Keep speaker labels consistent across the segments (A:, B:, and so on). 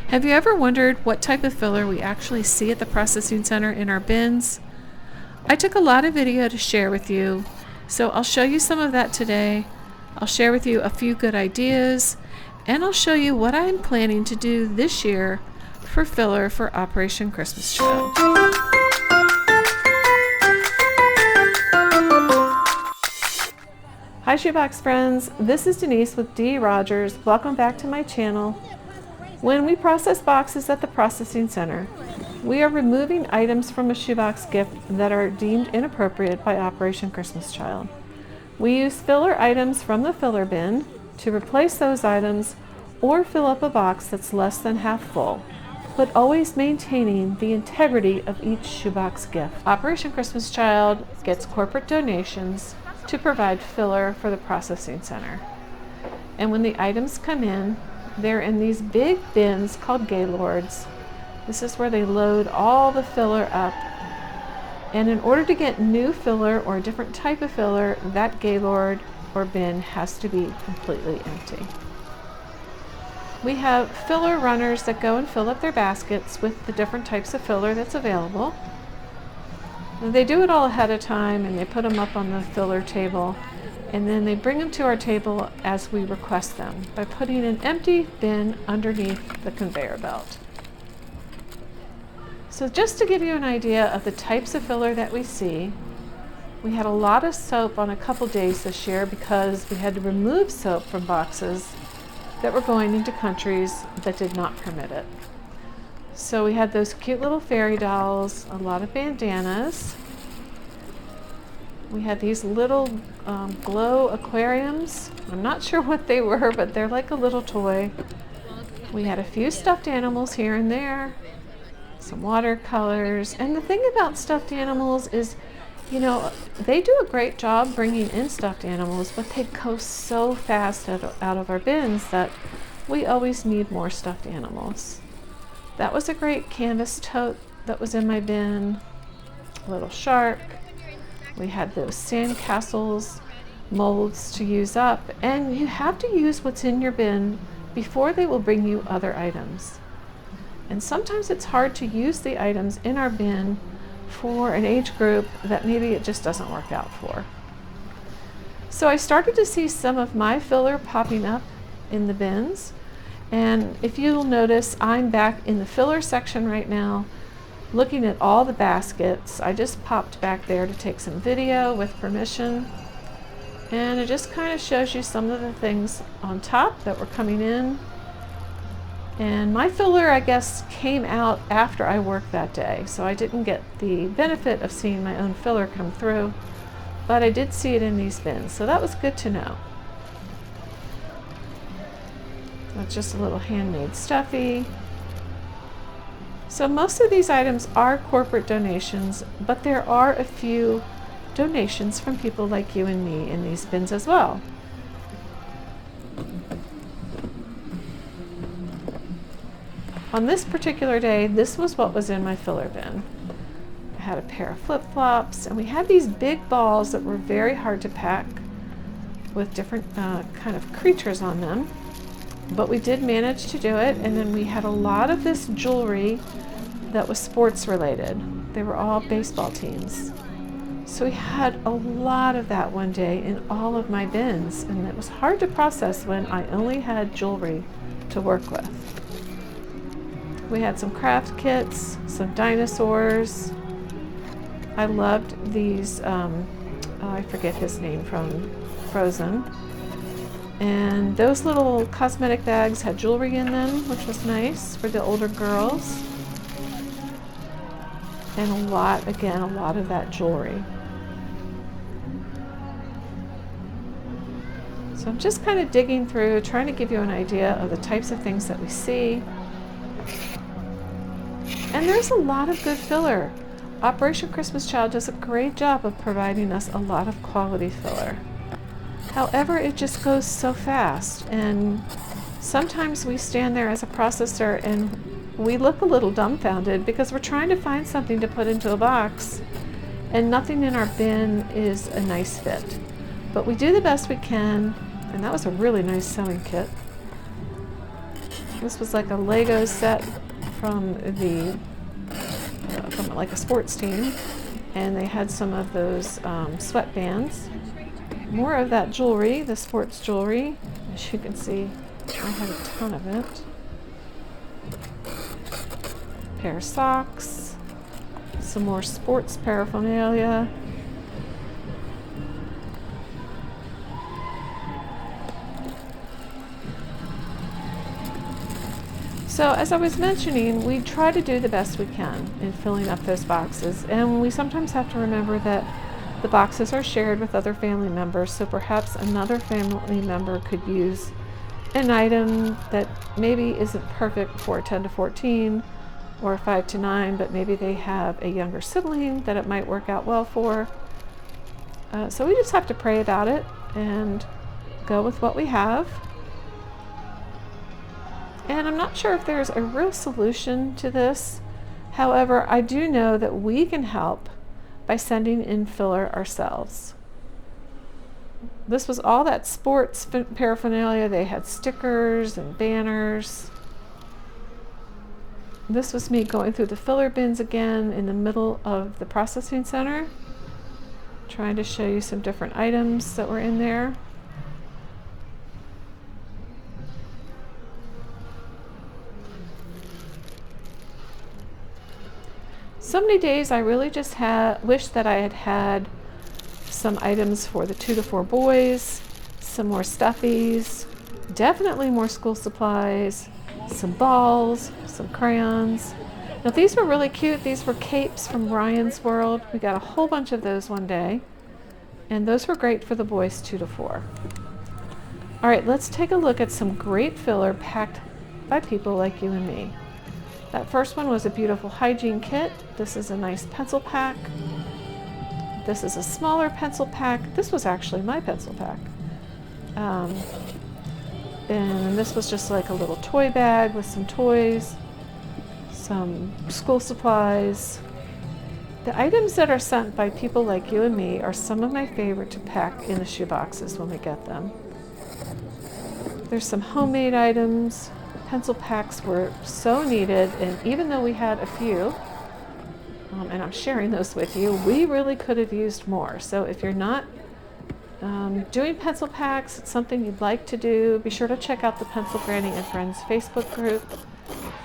A: Have you ever wondered what type of filler we actually see at the processing center in our bins? I took a lot of video to share with you, so I'll show you some of that today. I'll share with you a few good ideas, and I'll show you what I'm planning to do this year for filler for Operation Christmas Child. Hi Shoebox friends, this is Denise with D. Rogers. Welcome back to my channel. When we process boxes at the processing center, we are removing items from a shoebox gift that are deemed inappropriate by Operation Christmas Child. We use filler items from the filler bin to replace those items or fill up a box that's less than half full, but always maintaining the integrity of each shoebox gift. Operation Christmas Child gets corporate donations to provide filler for the processing center. And when the items come in, they're in these big bins called Gaylords. This is where they load all the filler up. And in order to get new filler or a different type of filler, that Gaylord or bin has to be completely empty. We have filler runners that go and fill up their baskets with the different types of filler that's available. They do it all ahead of time and they put them up on the filler table, and then they bring them to our table as we request them by putting an empty bin underneath the conveyor belt. So just to give you an idea of the types of filler that we see, we had a lot of soap on a couple days this year because we had to remove soap from boxes that were going into countries that did not permit it. So we had those cute little fairy dolls, a lot of bandanas. We had these little glow aquariums. I'm not sure what they were, but they're like a little toy. We had a few stuffed animals here and there, some watercolors. And the thing about stuffed animals is, you know, they do a great job bringing in stuffed animals, but they go so fast out of our bins that we always need more stuffed animals. That was a great canvas tote that was in my bin. A little shark. We had those sand castles molds to use up, and you have to use what's in your bin before they will bring you other items. And sometimes it's hard to use the items in our bin for an age group that maybe it just doesn't work out for. So I started to see some of my filler popping up in the bins. And if you'll notice, I'm back in the filler section right now, looking at all the baskets. I just popped back there to take some video with permission. And it just kind of shows you some of the things on top that were coming in. And my filler, I guess, came out after I worked that day, so I didn't get the benefit of seeing my own filler come through, but I did see it in these bins, so that was good to know. That's just a little handmade stuffy. So most of these items are corporate donations, but there are a few donations from people like you and me in these bins as well. On this particular day, this was what was in my filler bin. I had a pair of flip-flops, and we had these big balls that were very hard to pack with different kind of creatures on them. But we did manage to do it, and then we had a lot of this jewelry that was sports related. They were all baseball teams. So we had a lot of that one day in all of my bins, and it was hard to process when I only had jewelry to work with. We had some craft kits, some dinosaurs. I loved these, I forget his name from Frozen. And those little cosmetic bags had jewelry in them, which was nice for the older girls. And a lot of that jewelry. So I'm just kind of digging through, trying to give you an idea of the types of things that we see. And there's a lot of good filler. Operation Christmas Child does a great job of providing us a lot of quality filler. However, it just goes so fast, and sometimes we stand there as a processor and we look a little dumbfounded because we're trying to find something to put into a box and nothing in our bin is a nice fit. But we do the best we can, and that was a really nice sewing kit. This was like a Lego set from from like a sports team, and they had some of those sweatbands. More of that jewelry, the sports jewelry. As you can see, I had a ton of it. Pair of socks, some more sports paraphernalia. So as I was mentioning, we try to do the best we can in filling up those boxes, and we sometimes have to remember that the boxes are shared with other family members, so perhaps another family member could use an item that maybe isn't perfect for 10 to 14 or 5 to 9, but maybe they have a younger sibling that it might work out well for. So we just have to pray about it and go with what we have. And I'm not sure if there's a real solution to this. However, I do know that we can help by sending in filler ourselves. This was all that sports paraphernalia. They had stickers and banners. This was me going through the filler bins again in the middle of the processing center, trying to show you some different items that were in there. So many days I really just wish that I had had some items for the 2 to 4 boys, some more stuffies, definitely more school supplies, some balls, some crayons. Now these were really cute. These were capes from Ryan's World. We got a whole bunch of those one day, and those were great for the boys 2 to 4. All right, let's take a look at some great filler packed by people like you and me. That first one was a beautiful hygiene kit. This is a nice pencil pack. This is a smaller pencil pack. This was actually my pencil pack. And this was just like a little toy bag with some toys, some school supplies. The items that are sent by people like you and me are some of my favorite to pack in the shoe boxes when we get them. There's some homemade items. Pencil packs were so needed, and even though we had a few, and I'm sharing those with you, we really could have used more. So if you're not doing pencil packs, it's something you'd like to do, be sure to check out the Pencil Granny and Friends Facebook group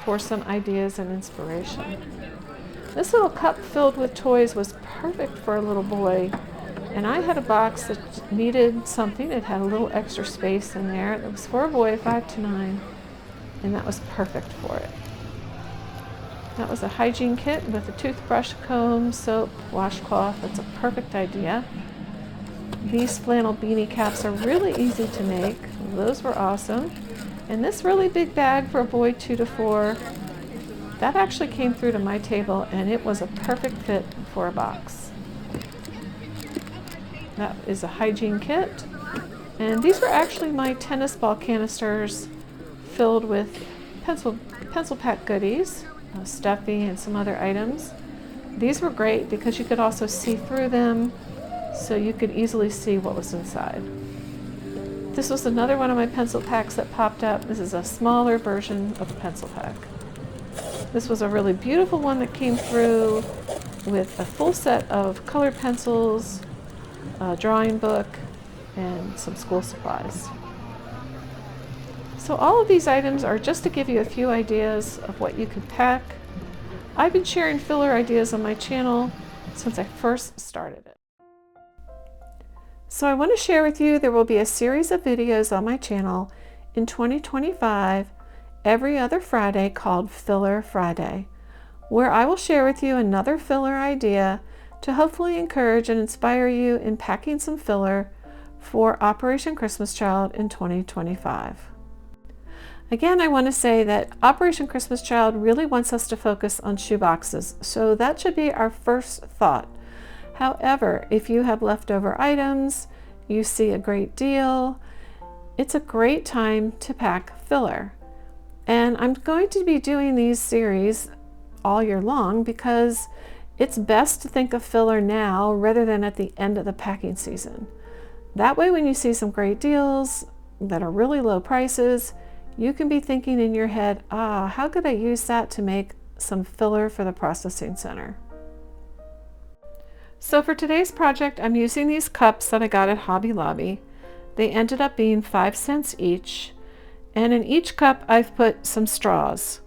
A: for some ideas and inspiration. This little cup filled with toys was perfect for a little boy, and I had a box that needed something. It had a little extra space in there. It was for a boy 5 to 9. And that was perfect for it. That was a hygiene kit with a toothbrush, comb, soap, washcloth. That's a perfect idea. These flannel beanie caps are really easy to make. Those were awesome. And this really big bag for a boy 2 to 4, that actually came through to my table, and it was a perfect fit for a box. That is a hygiene kit. And these were actually my tennis ball canisters filled with pencil pack goodies, stuffy and some other items. These were great because you could also see through them, so you could easily see what was inside. This was another one of my pencil packs that popped up. This is a smaller version of a pencil pack. This was a really beautiful one that came through with a full set of colored pencils, a drawing book, and some school supplies. So all of these items are just to give you a few ideas of what you could pack. I've been sharing filler ideas on my channel since I first started it. So I want to share with you there will be a series of videos on my channel in 2025 every other Friday called Filler Friday, where I will share with you another filler idea to hopefully encourage and inspire you in packing some filler for Operation Christmas Child in 2025. Again, I want to say that Operation Christmas Child really wants us to focus on shoe boxes, so that should be our first thought. However, if you have leftover items, you see a great deal, it's a great time to pack filler. And I'm going to be doing these series all year long because it's best to think of filler now rather than at the end of the packing season. That way, when you see some great deals that are really low prices, You can be thinking in your head, how could I use that to make some filler for the processing center? So for today's project, I'm using these cups that I got at Hobby Lobby. They ended up being 5 cents each, and in each cup I've put some straws.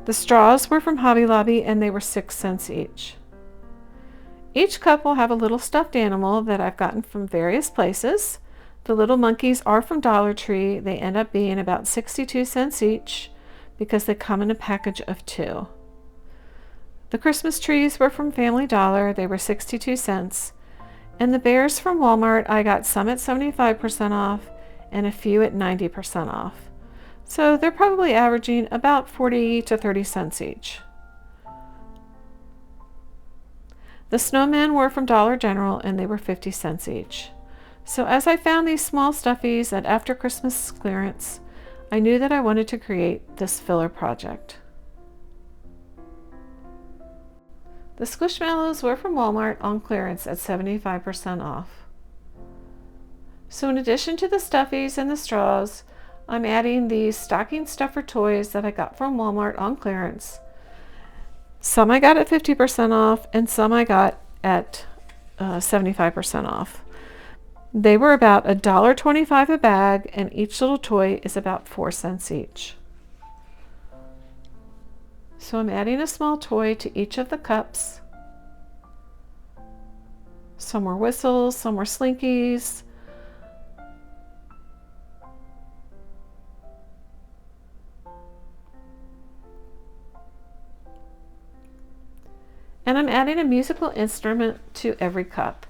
A: The straws were from Hobby Lobby and they were 6 cents each. Each cup will have a little stuffed animal that I've gotten from various places. The little monkeys are from Dollar Tree. They end up being about 62 cents each because they come in a package of 2. The Christmas trees were from Family Dollar. They were 62 cents. And the bears from Walmart, I got some at 75% off and a few at 90% off. So they're probably averaging about 40 to 30 cents each. The snowmen were from Dollar General and they were 50 cents each. So as I found these small stuffies at after Christmas clearance, I knew that I wanted to create this filler project. The Squishmallows were from Walmart on clearance at 75% off. So in addition to the stuffies and the straws, I'm adding these stocking stuffer toys that I got from Walmart on clearance. Some I got at 50% off and some I got at 75% off. They were about $1.25 a bag and each little toy is about 4 cents each. So I'm adding a small toy to each of the cups. Some were whistles, some were slinkies. And I'm adding a musical instrument to every cup.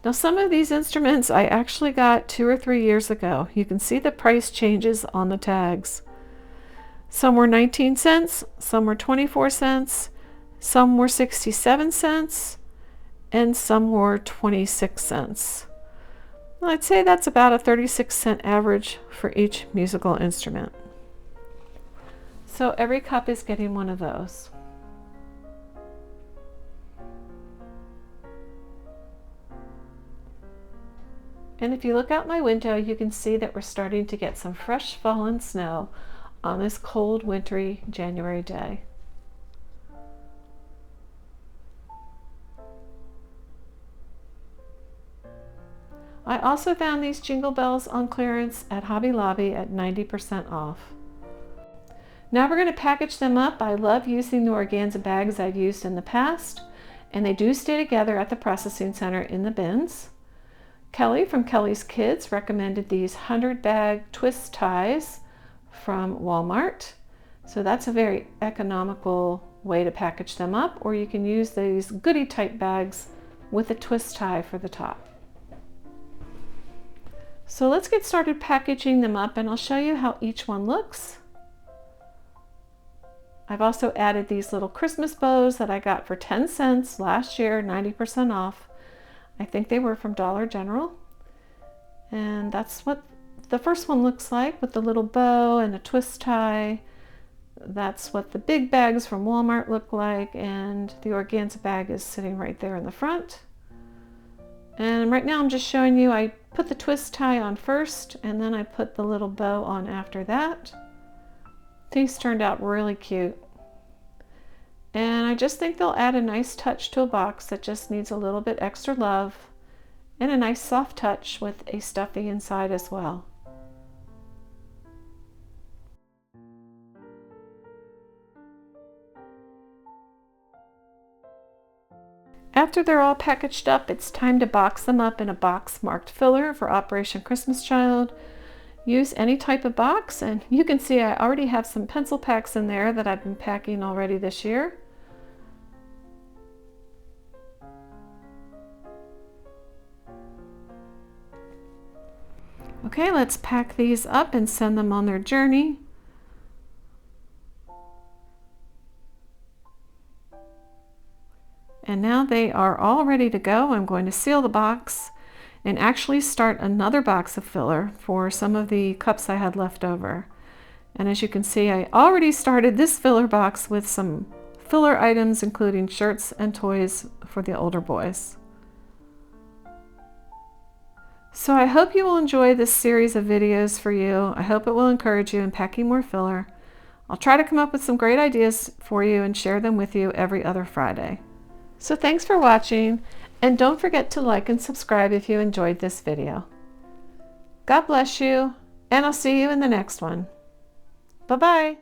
A: Now some of these instruments I actually got 2 or 3 years ago. You can see the price changes on the tags. Some were 19 cents, some were 24 cents, some were 67 cents, and some were 26 cents. Well, I'd say that's about a 36-cent average for each musical instrument. So every cup is getting one of those. And if you look out my window, you can see that we're starting to get some fresh fallen snow on this cold, wintry January day. I also found these jingle bells on clearance at Hobby Lobby at 90% off. Now we're going to package them up. I love using the organza bags I've used in the past, and they do stay together at the processing center in the bins. Kelly from Kelly's Kids recommended these 100-bag twist ties from Walmart. So that's a very economical way to package them up, or you can use these goodie type bags with a twist tie for the top. So let's get started packaging them up and I'll show you how each one looks. I've also added these little Christmas bows that I got for 10 cents last year, 90% off. I think they were from Dollar General. And that's what the first one looks like with the little bow and a twist tie. That's what the big bags from Walmart look like, and the organza bag is sitting right there in the front. And right now I'm just showing you, I put the twist tie on first and then I put the little bow on after that. These turned out really cute. And I just think they'll add a nice touch to a box that just needs a little bit extra love and a nice soft touch with a stuffy inside as well. After they're all packaged up, it's time to box them up in a box marked filler for Operation Christmas Child. Use any type of box, and you can see I already have some pencil packs in there that I've been packing already this year. Okay, let's pack these up and send them on their journey. And now they are all ready to go. I'm going to seal the box and actually start another box of filler for some of the cups I had left over. And as you can see, I already started this filler box with some filler items, including shirts and toys for the older boys. So I hope you will enjoy this series of videos for you. I hope it will encourage you in packing more filler. I'll try to come up with some great ideas for you and share them with you every other Friday. So thanks for watching, and don't forget to like and subscribe if you enjoyed this video. God bless you, and I'll see you in the next one. Bye-bye.